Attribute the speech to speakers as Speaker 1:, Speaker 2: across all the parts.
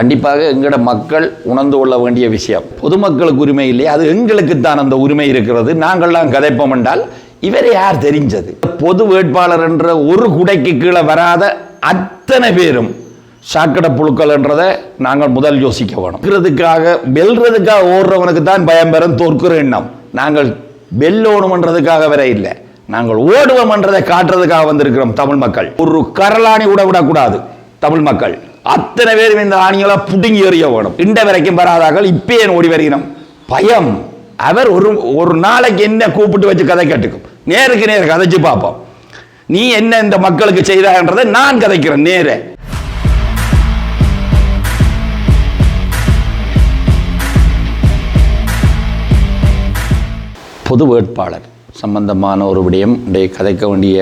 Speaker 1: கண்டிப்பாக எங்களோட மக்கள் உணர்ந்து கொள்ள வேண்டிய விஷயம். பொதுமக்களுக்கு உரிமை இல்லையா, அது எங்களுக்கு தான் அந்த உரிமை இருக்கிறது. நாங்கள்லாம் கதைப்போம் என்றால் இவரை யார் தெரிஞ்சது? பொது வேட்பாளர் என்ற ஒரு குடைக்கு கீழே வராத அத்தனை பேரும் சாக்கட புழுக்கள் என்றதை நாங்கள் முதல் யோசிக்க வேணும். வெல்றதுக்காக ஓடுறவனுக்கு தான் பயம் பெறும் தோற்கிற எண்ணம். நாங்கள் வெல்லோணும்ன்றதுக்காக வர இல்லை, நாங்கள் ஓடுவோம் என்றதை காட்டுறதுக்காக வந்திருக்கிறோம். தமிழ் மக்கள் ஒரு கரலாணி கூட விடக்கூடாது. தமிழ் மக்கள் அத்தனை பேரும் இந்த ஆணிகளை புடுங்கி எறிய வேணும். இண்ட வரைக்கும் வராதார்கள் இப்பயே ஓடி வருகிறோம். பயம். அவர் ஒரு நாளைக்கு என்ன கூப்பிட்டு வச்சு கதை கேட்டுக்கும். நேருக்கு நேர் கதைச்சு பார்ப்போம். நீ என்ன இந்த மக்களுக்கு செய்தான்றதை நான் கதைக்கிறேன் நேரே. பொது வேட்பாளர் சம்பந்தமான ஒரு விடயம் கதைக்க வேண்டிய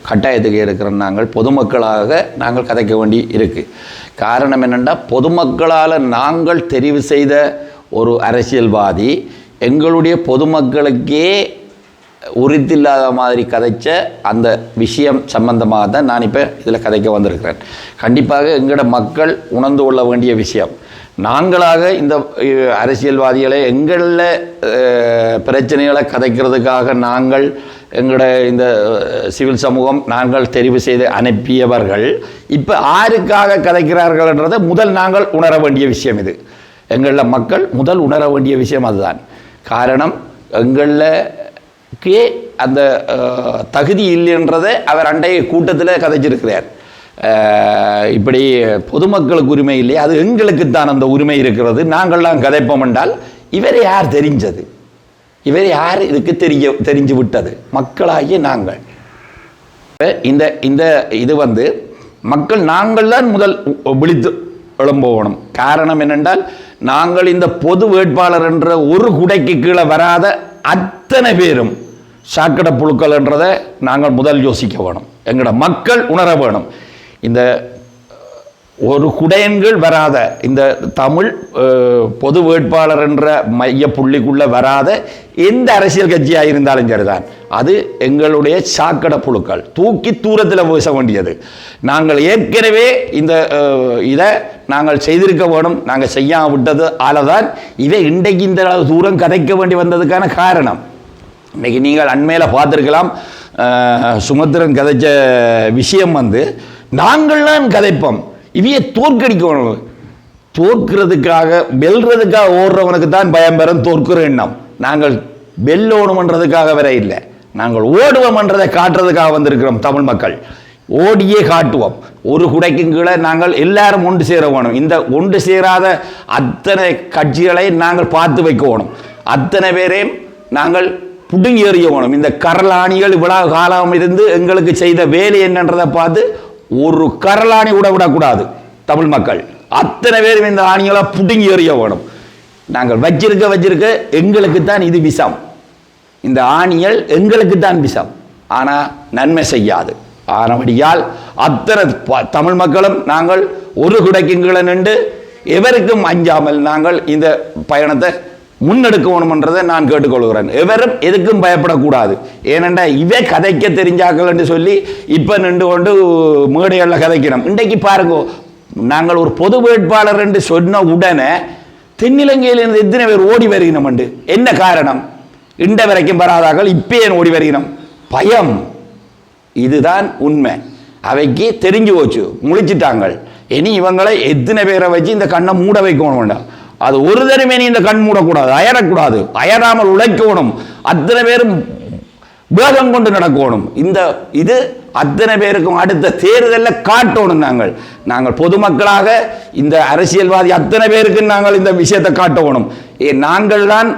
Speaker 1: கட்டாயத்துக்கு இருக்கிற நாங்கள் பொதுமக்களாக நாங்கள் கதைக்க வேண்டி இருக்கு. காரணம் என்னென்னா, பொதுமக்களால் நாங்கள் தெரிவு செய்த ஒரு அரசியல்வாதி எங்களுடைய பொதுமக்களுக்கே உரித்தில்லாத மாதிரி கதைச்ச அந்த விஷயம் சம்பந்தமாக தான் நான் இப்போ இதில் கதைக்க வந்திருக்கிறேன். கண்டிப்பாக எங்களோட மக்கள் உணர்ந்து கொள்ள வேண்டிய விஷயம். நாங்களாக இந்த அரசியல்வாதிகளை எங்களில் பிரச்சனைகளை கதைக்கிறதுக்காக நாங்கள் எங்களோட இந்த சிவில் சமூகம் நாங்கள் தெரிவு செய்து அனுப்பியவர்கள் இப்போ யாருக்காக கதைக்கிறார்கள்ன்றதை முதல் நாங்கள் உணர வேண்டிய விஷயம். இது எங்களில் மக்கள் முதல் உணர வேண்டிய விஷயம். அதுதான் காரணம். எங்களுக்கே அந்த தகுதி இல்லைன்றதை அவர் அண்டைய கூட்டத்தில் கதைச்சிருக்கிறார். இப்படி பொதுமக்களுக்கு உரிமை இல்லையா, அது எங்களுக்கு தான் அந்த உரிமை இருக்கிறது. நாங்கள்லாம் கதைப்போம் என்றால் இவரை யார் தெரிஞ்சது? இவரை யார் இதுக்கு தெரிஞ்சு விட்டது? மக்களாகிய நாங்கள். இது மக்கள் நாங்கள் தான் முதல் விழித்து எழும்பணும். காரணம் என்னென்றால், நாங்கள் இந்த பொது வேட்பாளர் என்ற ஒரு குடைக்கு கீழே வராத அத்தனை பேரும் சாக்கடை புழுக்கள் என்றதை நாங்கள் முதல் யோசிக்க வேணும். எங்களோட மக்கள் உணர வேணும். இந்த ஒரு குடையன்கள் வராத இந்த தமிழ் பொது வேட்பாளர் என்ற மைய புள்ளிக்குள்ள வராத எந்த அரசியல் கட்சியாக இருந்தாலும் சரிதான், அது எங்களுடைய சாக்கடை புழுக்கள். தூக்கி தூரத்தில் பேச வேண்டியது. நாங்கள் ஏற்கனவே இதை நாங்கள் செய்திருக்க வேணும். நாங்கள் செய்யாம விட்டது ஆலதான் இதை இன்றைக்கு இந்த தூரம் கதைக்க வேண்டி வந்ததுக்கான காரணம். இன்னைக்கு நீங்கள் அண்மையில் பார்த்துருக்கலாம், சுமத்திரன் கதைச்ச விஷயம் நாங்கள்லாம் கதைப்போம். இவையை தோற்கடிக்கணும். தோற்கிறதுக்காக வெல்றதுக்காக ஓடுறவனுக்கு தான் பயம் பெறும் தோற்கிற எண்ணம். நாங்கள் வெல்லோணும்ன்றதுக்காக வர இல்லை, நாங்கள் ஓடுவோம் என்றதை காட்டுறதுக்காக வந்திருக்கிறோம். தமிழ் மக்கள் ஓடியே காட்டுவோம். ஒரு குடைக்கும் கீழே நாங்கள் எல்லாரும் ஒன்று சேர வேணும். இந்த ஒன்று சேராத அத்தனை கட்சிகளை நாங்கள் பார்த்து வைக்கணும். அத்தனை பேரையும் நாங்கள் புடுங்கி எறிய வேணும். இந்த கரலாணிகள் இவ்வளவு காலம் இருந்து எங்களுக்கு செய்த வேலை என்னன்றதை பார்த்து ஒரு கரலாணி கூட விடக்கூடாது. தமிழ் மக்கள் அத்தனை பேரும் இந்த ஆணிகளை புடுங்கி எறிய வேணும். நாங்கள் வச்சிருக்க எங்களுக்கு தான் இது விஷம். இந்த ஆணிகள் எங்களுக்கு தான் விஷம், ஆனால் நன்மை செய்யாது. ஆனபடியால் அத்தனை தமிழ் மக்களும் நாங்கள் ஒரு குடைக்குங்களை நின்று எவருக்கும் அஞ்சாமல் நாங்கள் இந்த பயணத்தை முன்னெடுக்கணும்ன்றதை நான் கேட்டுக்கொள்கிறேன். எவரும் எதுக்கும் பயப்படக்கூடாது. ஏனென்றா இவை கதைக்க தெரிஞ்சாக்கள் என்று சொல்லி இப்போ நின்று கொண்டு மேடைகளில் கதைக்கணும். இன்றைக்கு பாருங்க, நாங்கள் ஒரு பொது வேட்பாளர் என்று சொன்ன உடனே தென்னிலங்கையிலிருந்து எத்தனை பேர் ஓடி வருகிறோம் என்று. என்ன காரணம்? இண்ட வரைக்கும் வராதார்கள் இப்பயே ஓடி வருகிறோம். பயம். இதுதான் உண்மை. அவைக்கு தெரிஞ்சு போச்சு, முழிச்சிட்டாங்க. இனி இவங்களை எத்தனை பேரை வச்சு இந்த கண்ணை மூட வைக்கணும் வேண்டாம். அது ஒரு தடவை நீ இந்த கண் மூடக்கூடாது, அயரக்கூடாது. அயராமல் உழைக்கணும். அத்தனை பேரும் வேகம் கொண்டு நடக்கணும். இது அத்தனை பேருக்கும் அடுத்த தேர்தலில் காட்டணும். நாங்கள் பொதுமக்களாக இந்த அரசியல்வாதி அத்தனை பேருக்கு நாங்கள் இந்த விஷயத்தை காட்டணும். நாங்கள் தான்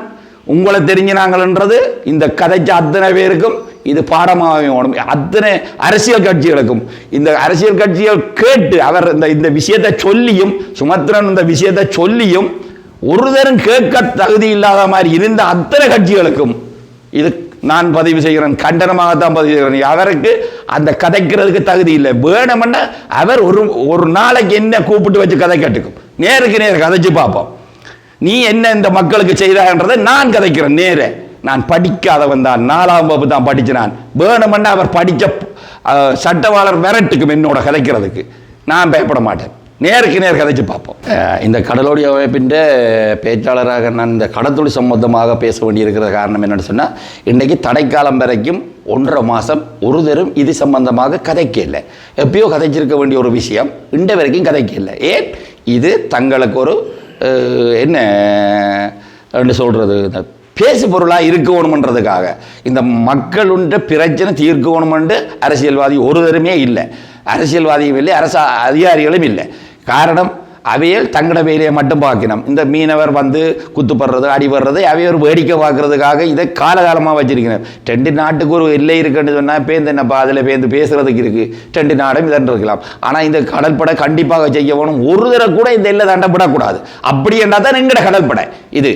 Speaker 1: உங்களை தெரிஞ்ச நாங்கள்ன்றது இந்த கதைச்ச அத்தனை பேருக்கும் இது பாடமாகணும். அத்தனை அரசியல் கட்சிகளுக்கும் இந்த அரசியல் கட்சிகள் கேட்டு அவர் இந்த விஷயத்தை சொல்லியும், சுமத்திரன் இந்த விஷயத்தை சொல்லியும் ஒருதரும் கேட்க தகுதி இல்லாத மாதிரி இருந்த அத்தனை கட்சிகளுக்கும் இது நான் பதிவு செய்கிறேன். கண்டனமாகத்தான் பதிவு செய்கிறேன். அவருக்கு அந்த கதைக்கிறதுக்கு தகுதி இல்லை. வேணும்னா அவர் ஒரு நாளைக்கு என்ன கூப்பிட்டு வச்சு கதை கேட்டுக்கும். நேருக்கு நேர் கதைச்சு பார்ப்போம். நீ என்ன இந்த மக்களுக்கு செய்தான்றதை நான் கதைக்கிறேன் நேரே. நான் படிக்காதவன் தான், 4ஆம் வகுப்பு தான் படிச்சினான். வேணுமென்னா அவர் படித்த சட்டவாளர் விரட்டுக்கும் என்னோட கதைக்கிறதுக்கு. நான் பயப்பட மாட்டேன். நேருக்கு நேர் கதைச்சு பார்ப்போம். இந்த கடலோடி அமைப்பின் பேச்சாளராக நான் இந்த கடத்தொழில் சம்பந்தமாக பேச வேண்டியிருக்கிற காரணம் என்னென்னு சொன்னால், இன்றைக்கு தடைக்காலம் வரைக்கும் 1.5 மாதம் ஒரு தரும் இது சம்பந்தமாக கதைக்க இல்லை. எப்பயோ கதைச்சிருக்க வேண்டிய ஒரு விஷயம் இன்றை வரைக்கும் கதைக்க இல்லை. ஏன்? இது தங்களுக்கு ஒரு என்ன சொல்கிறது, இந்த பேசு பொருளாக இருக்கணுமன்றதுக்காக, இந்த மக்களுடைய பிரச்சனை தீர்க்கணுமென்று அரசியல்வாதி ஒருவருமே இல்லை, அரசியல்வாதியும் இல்லை, அரசு அதிகாரிகளும் இல்லை. காரணம், அவையில் தங்கட வேலையை மட்டும் பார்க்கணும். இந்த மீனவர் வந்து குத்துப்படுறது அடிபடுறது அவைய ஒரு வேடிக்கை பார்க்கறதுக்காக இதை காலகாலமாக வச்சிருக்கணும். 2 நாட்டுக்கு ஒரு எல்லை இருக்குன்னு சொன்னால் பேருந்து என்னப்பா அதில் பேருந்து பேசுறதுக்கு இருக்குது, 2 நாடும் இதன் இருக்கலாம். ஆனால் இந்த கடற்படை கண்டிப்பாக செய்ய வேணும். ஒரு தடவை கூட இந்த எல்லை தாண்டப்படக்கூடாது. அப்படி என்றால் தான் எங்கட கடற்படை இது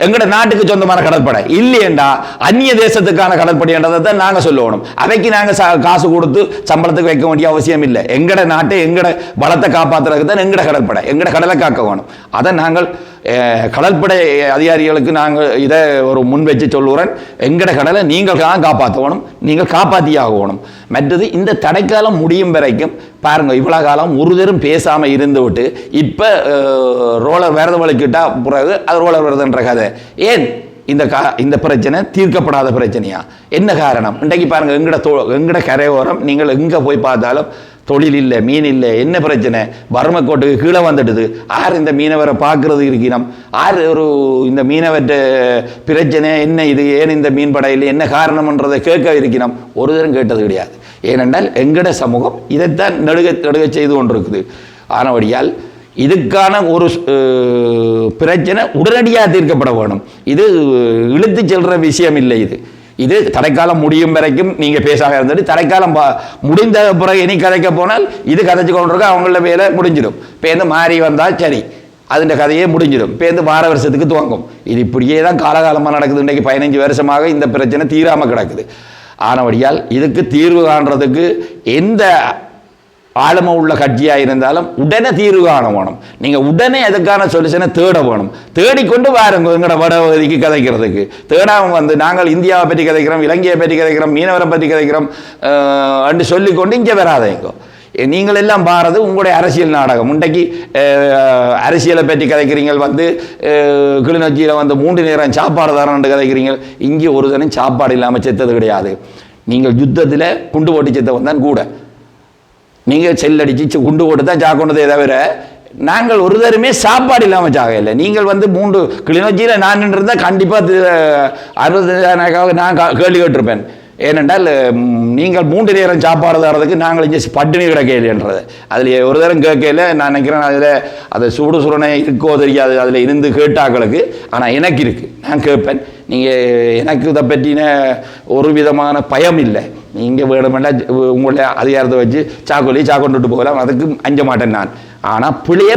Speaker 1: எங்கட நாட்டுக்கு சொந்தமான கடற்படை. இல்லையண்டா அந்நிய தேசத்துக்கான கடற்படை என்றதை தான் நாங்கள் சொல்லணும். அவைக்கு நாங்கள் காசு கொடுத்து சம்பளத்துக்கு வைக்க வேண்டிய அவசியம் இல்லை. எங்கட நாட்டை எங்கட பலத்தை காப்பாற்றுறதுக்கு தான் எங்கட கடற்படை, எங்கட கடலை காக்க வேணும். அதை நாங்கள் கடற்படை அதிகாரிகளுக்கு நாங்கள் இதை ஒரு முன் வச்சு சொல்லுறேன். எங்கட கடலை நீங்கள் காப்பாற்றணும், நீங்கள் காப்பாற்றியாகணும். மற்றது இந்த தடைக்காலம் முடியும் வரைக்கும் பாருங்க, இவ்வளோ காலம் ஒருதரும் பேசாமல் இருந்து விட்டு இப்போ ரோலர் விரத வலிக்கிட்டா பிறகு அது ரோலர் விரதன்ற கதை. ஏன் இந்த பிரச்சனை தீர்க்கப்படாத பிரச்சனையா? என்ன காரணம்? இன்றைக்கு பாருங்க, எங்கட கரையோரம் நீங்கள் எங்கே போய் பார்த்தாலும் தொழில் இல்லை, மீன் இல்லை. என்ன பிரச்சனை? வறுமை கோட்டுக்கு கீழே வந்துடுது. ஆர் இந்த மீனவரை பார்க்கறது இருக்கிறோம்? ஆர் ஒரு இந்த மீனவற்ற பிரச்சனை என்ன, இது ஏன் இந்த மீன் படையில் என்ன காரணம்ன்றதை கேட்க இருக்கிறோம்? ஒரு தரம் கேட்டது கிடையாது. ஏனென்றால் எங்கட சமூகம் இதைத்தான் நடுக செய்து கொண்டிருக்குது. ஆனபடியால் இதுக்கான ஒரு பிரச்சனை உடனடியாக தீர்க்கப்பட வேணும். இது இழுத்து செல்ற விஷயம் இல்லை. இது தடைக்காலம் முடியும் வரைக்கும் நீங்கள் பேசாக இருந்துட்டு தடைக்காலம் முடிந்த பிறகு இனி கதைக்க போனால் இது கதைச்சு கொண்டிருக்க அவங்கள வேலை முடிஞ்சிடும். பேருந்து மாறி வந்தால் சரி, அதுன்ற கதையே முடிஞ்சிடும். பேருந்து வார வருஷத்துக்கு துவங்கும். இது இப்படியே தான் காலகாலமாக நடக்குது. இன்றைக்கு 15 வருஷமாக இந்த பிரச்சனை தீராமல் கிடக்குது. ஆனபடியால் இதுக்கு தீர்வு காண்றதுக்கு எந்த ஆழமை உள்ள கட்சியாக இருந்தாலும் உடனே தீர்வு காண வேணும். நீங்கள் உடனே அதுக்கான சொல்யூஷனை தேட வேணும். தேடிக்கொண்டு வாருங்க எங்களோட வடபகுதிக்கு கதைக்கிறதுக்கு. தேடாமல் வந்து நாங்கள் இந்தியாவை பற்றி கதைக்கிறோம், இலங்கையை பற்றி கதைக்கிறோம், மீனவரை பற்றி கதைக்கிறோம் என்று சொல்லிக்கொண்டு இங்கே வராதேங்கோ. நீங்கள் எல்லாம் பாரது உங்களுடைய அரசியல் நாடகம். இன்றைக்கு அரசியலை பற்றி கதைக்கிறீங்க, வந்து கிளிநொச்சியில் வந்து 3 நேரம் சாப்பாடு தரணுன்னு கதைக்கிறீங்க. இங்கே ஒரு தினம் சாப்பாடு இல்லாமல் செத்தது கிடையாது. நீங்கள் யுத்தத்தில் குண்டு போட்டு செத்தவன் தான் கூட. நீங்கள் செல்லடிச்சு குண்டு போட்டு தான் சாக்கொண்டதே தவிர நாங்கள் ஒரு தருமே சாப்பாடு இல்லாமல் சாக இல்லை. நீங்கள் வந்து 3 கிளிநொச்சியில் நான் நின்றிருந்தால் கண்டிப்பாக 60,000 நான் கேள்வி கேட்டிருப்பேன். ஏனென்றால் நீங்கள் 3 நேரம் சாப்பாடு தரதுக்கு நாங்கள் இங்கே பட்டினி கிடக்கையில்ன்றது அதில் ஒரு தரம் கேட்கல. நான் நினைக்கிறேன் அதில் அது சுரணை இருக்கோ தெரியாது, அதில் இருந்து கேட்டாக்களுக்கு. ஆனால் எனக்கு இருக்குது, நான் கேட்பேன். நீங்கள் எனக்கு இதை பற்றின ஒரு விதமான பயம் இல்லை. நீங்கள் வேணுமெண்டா உங்களுடைய அதிகாரத்தை வச்சு சாக்கொண்டுட்டு போகலாம், அதுக்கு அஞ்ச மாட்டேன் நான். ஆனால்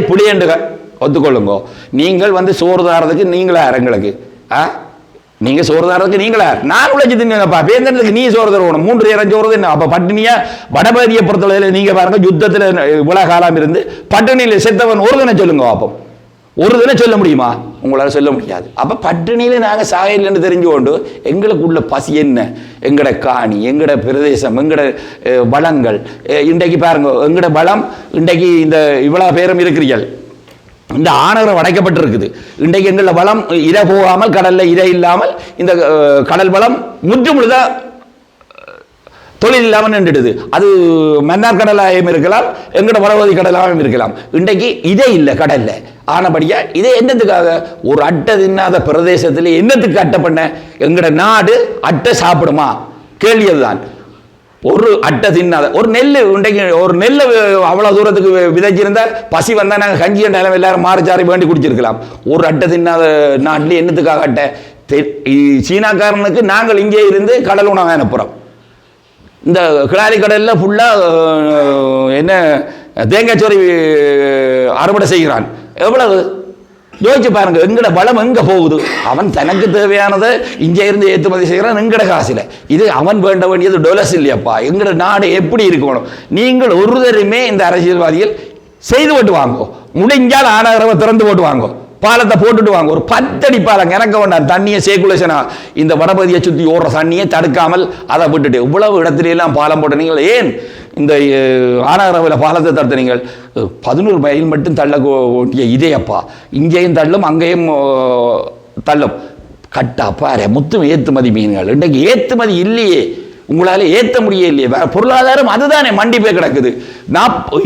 Speaker 1: புளியண்டு ஒத்துக்கொள்ளுங்கோ. நீங்கள் வந்து சோறு தாரதுக்கு நீங்களா எங்களுக்கு நீங்கள் சோறு தாரதுக்கு நீங்களா? நான் உழைச்சி தின்னுங்கப்பா. பேருந்ததுக்கு நீ சோறு தருவணும். 3 நேரம் சோறு என்ன? அப்போ பட்டினியா? வடபகுதியை பொறுத்தவரையில் நீங்கள் பாருங்க, யுத்தத்தில் இவ்வளோ காலம் இருந்து பட்டினியில் செத்தவன் ஒரு தினம் சொல்லுங்க. அப்போ ஒரு தினம் சொல்ல முடியுமா? உங்களால் சொல்ல முடியாது. அப்போ பட்டினியில் நாங்கள் சாகையில்னு தெரிஞ்சு கொண்டு எங்களுக்குள்ள பசி என்ன, எங்கட காணி, எங்கட பிரதேசம், எங்கட வளங்கள் இன்றைக்கு பாருங்க. எங்கட வளம் இன்றைக்கு இந்த இவ்வளோ பேரும் இருக்கிறீர்கள். இந்த ஆணவரம் அடைக்கப்பட்டிருக்குது. இன்றைக்கு எங்கள வளம் இரை போகாமல், கடல்ல இரை இல்லாமல் இந்த கடல் வளம் முற்றுமுழுதாக தொழில் இல்லாமல் நின்றுடுது. அது மன்னார் கடலாகவும் இருக்கலாம், எங்கட வடபகுதி கடலாகவும் இருக்கலாம். இன்றைக்கு இதே இல்லை கடல்ல. ஆனபடியா இதை என்னத்துக்காக? ஒரு அட்டை தின்னாத பிரதேசத்தில் என்னத்துக்கு அட்டை பண்ண? எங்கட நாடு அட்டை சாப்பிடுமா? கேள்வி அதுதான். ஒரு அட்டை தின்னாத ஒரு நெல் இன்றைக்கு ஒரு நெல் அவ்வளோ தூரத்துக்கு விதைச்சிருந்தா பசி வந்தால் நாங்கள் கஞ்சி நிலம் எல்லாரும் மாறிச்சாரி வேண்டி குடிச்சிருக்கலாம். ஒரு அட்டை தின்னாத நாட்டில் என்னத்துக்காக அட்டை? சீனாக்காரனுக்கு நாங்கள் இங்கே இருந்து கடல் உணவு அனுப்புகிறோம். இந்த கிளாரி கடலில் ஃபுல்லாக என்ன தேங்காய் சோறு அறுவடை செய்கிறான். எவ்வளவு யோசிச்சு பாருங்க. எங்கட பலம் எங்கே போகுது? அவன் தனக்கு தேவையானதை இங்கே இருந்து ஏற்றுமதி செய்கிறான் எங்கட காசில். இது அவன் வேண்ட வேண்டியது டொலஸ் இல்லையப்பா. எங்கட நாடு எப்படி இருக்கணும்? நீங்கள் ஒருத்தருமே இந்த அரசியல்வாதிகள் செய்து போட்டு வாங்கோ. முடிஞ்சால் ஆனகரவை திறந்து போட்டு வாங்கோ. பாலத்தை போட்டுட்டு வாங்க. ஒரு 10 அடி பாலம் இறக்க வேண்டாம். தண்ணியை சேகுலேஷனா இந்த வடபகுதியை சுற்றி ஓடுற தண்ணியை தடுக்காமல் அதை விட்டுட்டு இவ்வளவு இடத்துல எல்லாம் பாலம் போட்ட நீங்கள் ஏன் இந்த ஆனாகரவில் பாலத்தை தடுத்த நீங்கள் 11 மைல் மட்டும் தள்ள இதேப்பா இங்கேயும் தள்ளும் அங்கேயும் தள்ளும். கட்டா பாரு முத்தும் ஏற்றுமதி மீன்கள் இன்றைக்கு ஏற்றுமதி இல்லையே, உங்களால் ஏற்ற முடிய இல்லையே. வேற பொருளாதாரம் அதுதானே மண்டி போய் கிடக்குது.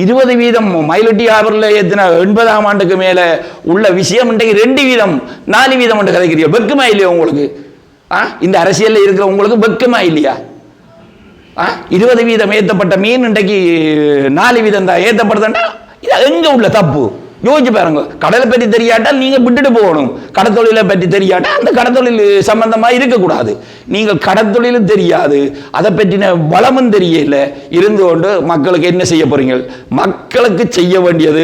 Speaker 1: 20% மயிலட்டி ஆவரில் ஏற்றின 80ஆம் ஆண்டுக்கு மேலே உள்ள விஷயம் இன்றைக்கு 2%, 4% என்று கதைக்கிறீங்க. வெக்கமா இல்லையா உங்களுக்கு? இந்த அரசியலில் இருக்கிற உங்களுக்கு வெக்கமா இல்லையா? 20% ஏற்றப்பட்ட மீன் இன்றைக்கு 4% தான் ஏற்றப்படுதுன்னா இது எங்க உள்ள தப்பு? யோசிச்சு பாருங்க. கடலை பற்றி தெரியாட்டால் நீங்கள் விட்டுட்டு போகணும். கடத்தொழிலை பற்றி தெரியாட்டா அந்த கடத்தொழில் சம்பந்தமாக இருக்கக்கூடாது. நீங்கள் கடத்தொழிலும் தெரியாது, அதை பற்றின வளமும் தெரியல இருந்து கொண்டு மக்களுக்கு என்ன செய்ய போறீங்க? மக்களுக்கு செய்ய வேண்டியது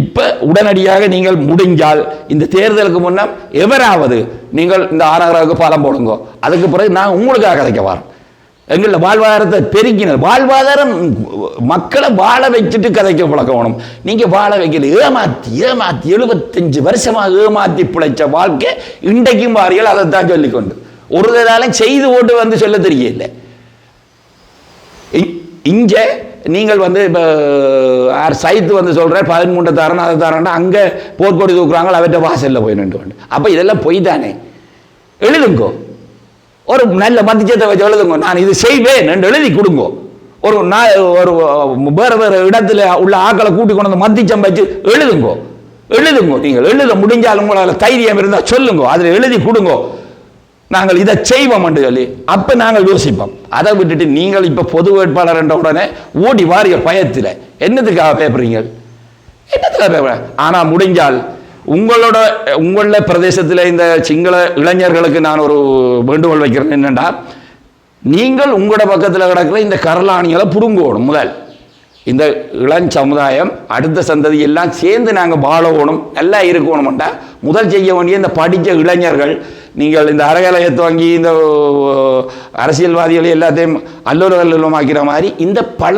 Speaker 1: இப்போ உடனடியாக நீங்கள் முடிஞ்சால் இந்த தேர்தலுக்கு முன்னம் எவராவது நீங்கள் இந்த ஆனாகரவுக்கு பாலம் போடுங்க. அதுக்கு பிறகு நான் உங்களுக்காக கதைக்க வரேன். எங்களில் வாழ்வாதாரத்தை பெருக்கினர். வாழ்வாதாரம் மக்களை வாழ வச்சுட்டு கதைக்க பழக்கணும். நீங்கள் வாழ வைக்கல, ஏமாத்தி 75 வருஷமாக ஏமாத்தி பிழைச்ச வாழ்க்கை இன்றைக்கும் வாரிகள் அதைத்தான் சொல்லிக்கொண்டு ஒரு தடவை செய்து ஓட்டு வந்து சொல்ல தெரியல. இங்கே நீங்கள் வந்து இப்போ சைத்து வந்து சொல்கிற 13 தரணும் அதை தரேன்னா அங்கே போர்க்கொடி தூக்குறாங்க, அவற்றை வாசலில் போய் நின்று. அப்போ இதெல்லாம் பொய் தானே? எழுதுங்கோ, ஒரு நல்ல மத்தியத்தை வச்சு எழுதுங்க. நான் இது செய்வேன் என்று எழுதி கொடுங்க. ஒரு வேறு வேறு இடத்துல உள்ள ஆக்களை கூட்டி கொண்டு வந்து மத்திச்சம் வச்சு எழுதுங்க. நீங்கள் எழுத முடிஞ்சாலும் உங்களால் தைரியம் இருந்தால் சொல்லுங்க, அதில் எழுதி கொடுங்க. நாங்கள் இதை செய்வோம் என்று சொல்லி அப்போ நாங்கள் யோசிப்போம். அதை விட்டுட்டு நீங்கள் இப்போ பொது வேட்பாளர் என்ற உடனே ஓடி வாரிய பயத்தில் என்னத்துக்காக பேப்பறீங்க? என்னத்துக்காக பேப்ப? ஆனால் முடிஞ்சால் உங்களோட பிரதேசத்தில் இந்த சிங்கள இளைஞர்களுக்கு நான் ஒரு வேண்டுகோள் வைக்கிறேன். என்னென்னா, நீங்கள் உங்களோட பக்கத்தில் கிடக்கிற இந்த கரலாணிகளை புடுங்கணும். முதல் இந்த இளம் சமுதாயம் அடுத்த சந்ததி எல்லாம் சேர்ந்து நாங்கள் வாழணும், நல்லா இருக்கணும்டா முதல் செய்ய வேண்டிய இந்த படித்த இளைஞர்கள். நீங்கள் இந்த அறகலையத்தை வாங்கி இந்த அரசியல்வாதிகளை எல்லாத்தையும் அல்லூரகல்லூரமாக்கிற மாதிரி இந்த பல